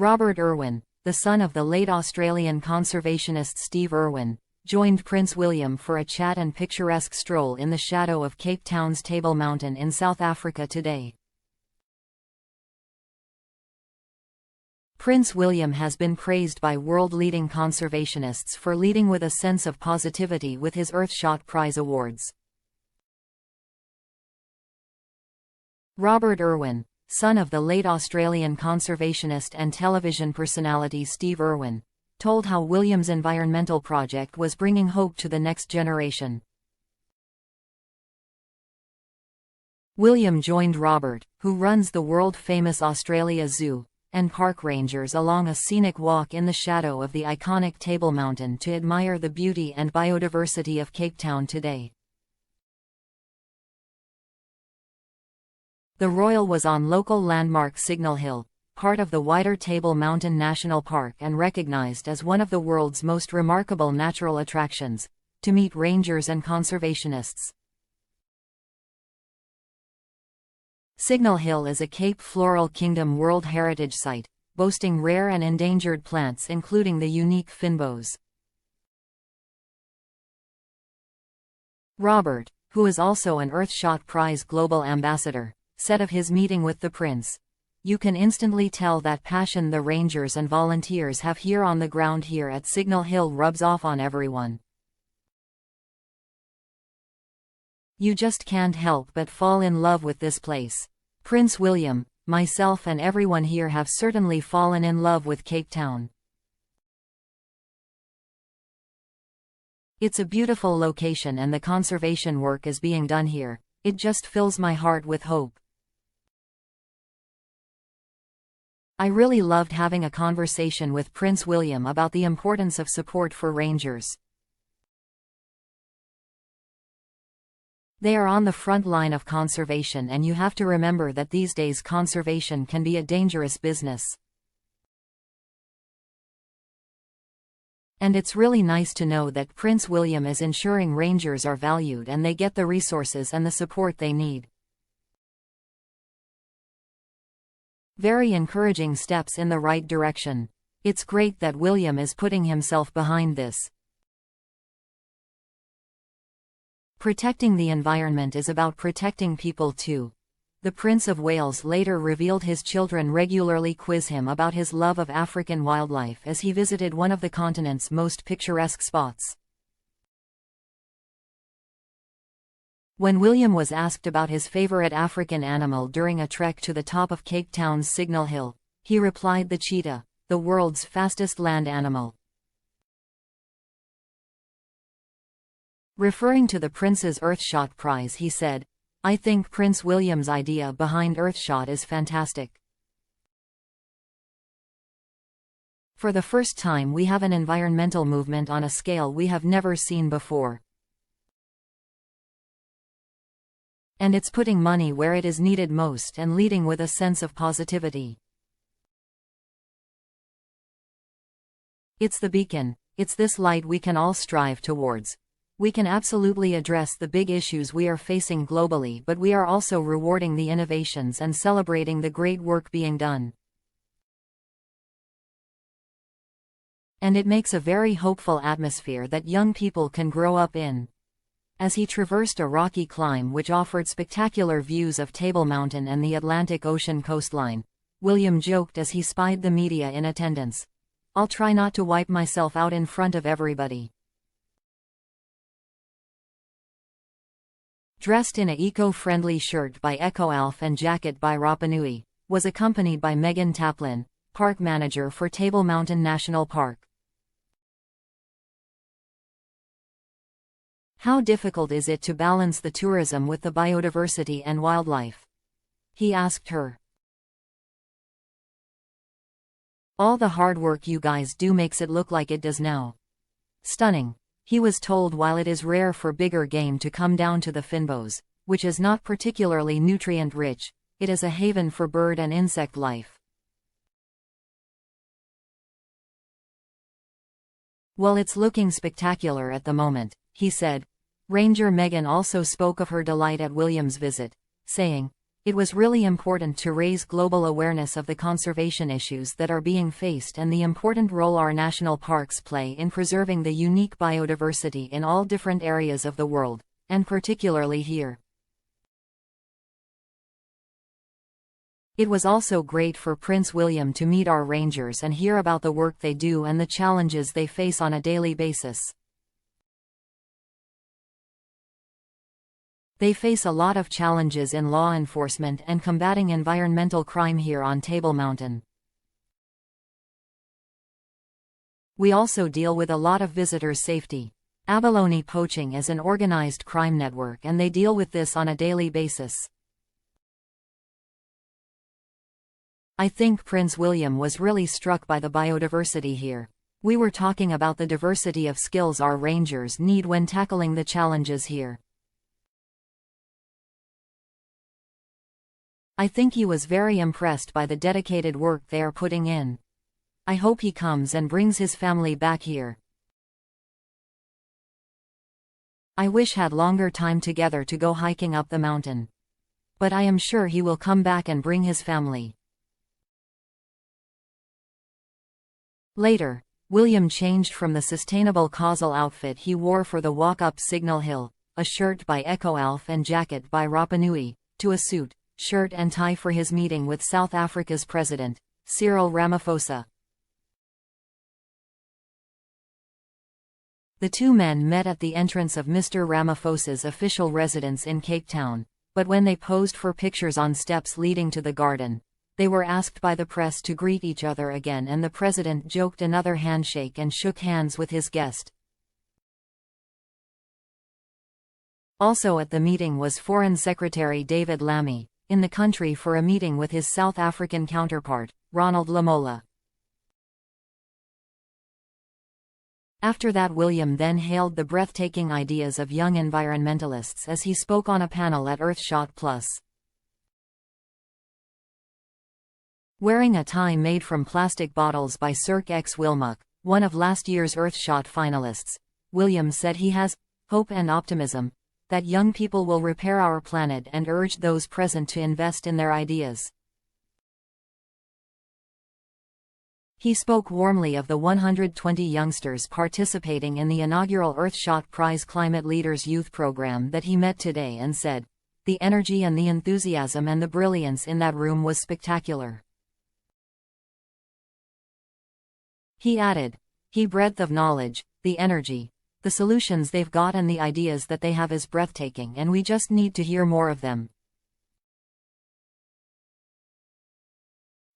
Robert Irwin, the son of the late Australian conservationist Steve Irwin, joined Prince William for a chat and picturesque stroll in the shadow of Cape Town's Table Mountain in South Africa today. Prince William has been praised by world-leading conservationists for leading with a sense of positivity with his Earthshot Prize awards. Robert Irwin, son of the late Australian conservationist and television personality Steve Irwin, told how William's environmental project was bringing hope to the next generation. William joined Robert, who runs the world-famous Australia Zoo and park rangers, along a scenic walk in the shadow of the iconic Table Mountain to admire the beauty and biodiversity of Cape Town today. The Royal was on local landmark Signal Hill, part of the wider Table Mountain National Park and recognized as one of the world's most remarkable natural attractions, to meet rangers and conservationists. Signal Hill is a Cape Floral Kingdom World Heritage Site, boasting rare and endangered plants including the unique fynbos. Robert, who is also an Earthshot Prize Global Ambassador, said of his meeting with the Prince, "You can instantly tell that passion the rangers and volunteers have here on the ground here at Signal Hill rubs off on everyone. You just can't help but fall in love with this place. Prince William, myself and everyone here have certainly fallen in love with Cape Town. It's a beautiful location and the conservation work is being done here. It just fills my heart with hope. I really loved having a conversation with Prince William about the importance of support for rangers. They are on the front line of conservation, and you have to remember that these days conservation can be a dangerous business. And it's really nice to know that Prince William is ensuring rangers are valued and they get the resources and the support they need. Very encouraging steps in the right direction. It's great that William is putting himself behind this. Protecting the environment is about protecting people too." The Prince of Wales later revealed his children regularly quiz him about his love of African wildlife as he visited one of the continent's most picturesque spots. When William was asked about his favorite African animal during a trek to the top of Cape Town's Signal Hill, he replied, "The cheetah, the world's fastest land animal." Referring to the Prince's Earthshot Prize, he said, "I think Prince William's idea behind Earthshot is fantastic. For the first time we have an environmental movement on a scale we have never seen before. And it's putting money where it is needed most and leading with a sense of positivity. It's the beacon, it's this light we can all strive towards. We can absolutely address the big issues we are facing globally, but we are also rewarding the innovations and celebrating the great work being done. And it makes a very hopeful atmosphere that young people can grow up in." As he traversed a rocky climb which offered spectacular views of Table Mountain and the Atlantic Ocean coastline, William joked as he spied the media in attendance, "I'll try not to wipe myself out in front of everybody." Dressed in a eco-friendly shirt by EcoAlf and jacket by Rapanui, was accompanied by Megan Taplin, park manager for Table Mountain National Park. "How difficult is it to balance the tourism with the biodiversity and wildlife?" he asked her. "All the hard work you guys do makes it look like it does now. Stunning," he was told. While it is rare for bigger game to come down to the fynbos, which is not particularly nutrient-rich, it is a haven for bird and insect life. "Well, it's looking spectacular at the moment," he said. Ranger Megan also spoke of her delight at William's visit, saying, It was really important to raise global awareness of the conservation issues that are being faced and the important role our national parks play in preserving the unique biodiversity in all different areas of the world, and particularly here. It was also great for Prince William to meet our rangers and hear about the work they do and the challenges they face on a daily basis. They face a lot of challenges in law enforcement and combating environmental crime here on Table Mountain. We also deal with a lot of visitors' safety. Abalone poaching is an organized crime network and they deal with this on a daily basis. I think Prince William was really struck by the biodiversity here. We were talking about the diversity of skills our rangers need when tackling the challenges here. I think he was very impressed by the dedicated work they are putting in. I hope he comes and brings his family back here. I wish had longer time together to go hiking up the mountain. But I am sure he will come back and bring his family. Later, William changed from the sustainable causal outfit he wore for the walk up Signal Hill, a shirt by EcoAlf and jacket by Rapa Nui, to a suit, shirt and tie for his meeting with South Africa's President, Cyril Ramaphosa. The two men met at the entrance of Mr. Ramaphosa's official residence in Cape Town, but when they posed for pictures on steps leading to the garden, they were asked by the press to greet each other again and the president joked another handshake and shook hands with his guest. Also at the meeting was Foreign Secretary David Lammy, in the country for a meeting with his South African counterpart, Ronald Lamola. After that, William then hailed the breathtaking ideas of young environmentalists as he spoke on a panel at Earthshot Plus. Wearing a tie made from plastic bottles by Cirque X Wilmuk, one of last year's Earthshot finalists, William said he has hope and optimism that young people will repair our planet and urged those present to invest in their ideas. He spoke warmly of the 120 youngsters participating in the inaugural Earthshot Prize Climate Leaders Youth Program that he met today and said, "The energy and the enthusiasm and the brilliance in that room was spectacular." He added, "The breadth of knowledge, the energy, the solutions they've got and the ideas that they have is breathtaking and we just need to hear more of them."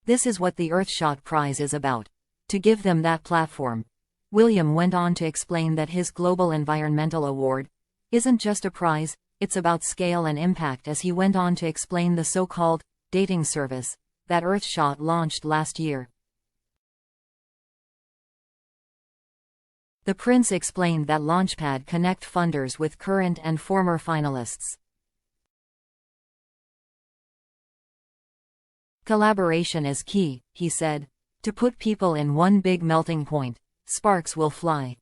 This is what the Earthshot Prize is about. To give them that platform. William went on to explain that his Global Environmental Award isn't just a prize, it's about scale and impact as he went on to explain the so-called dating service that Earthshot launched last year. The Prince explained that Launchpad connect funders with current and former finalists. Collaboration is key, he said. To put people in one big melting point, sparks will fly.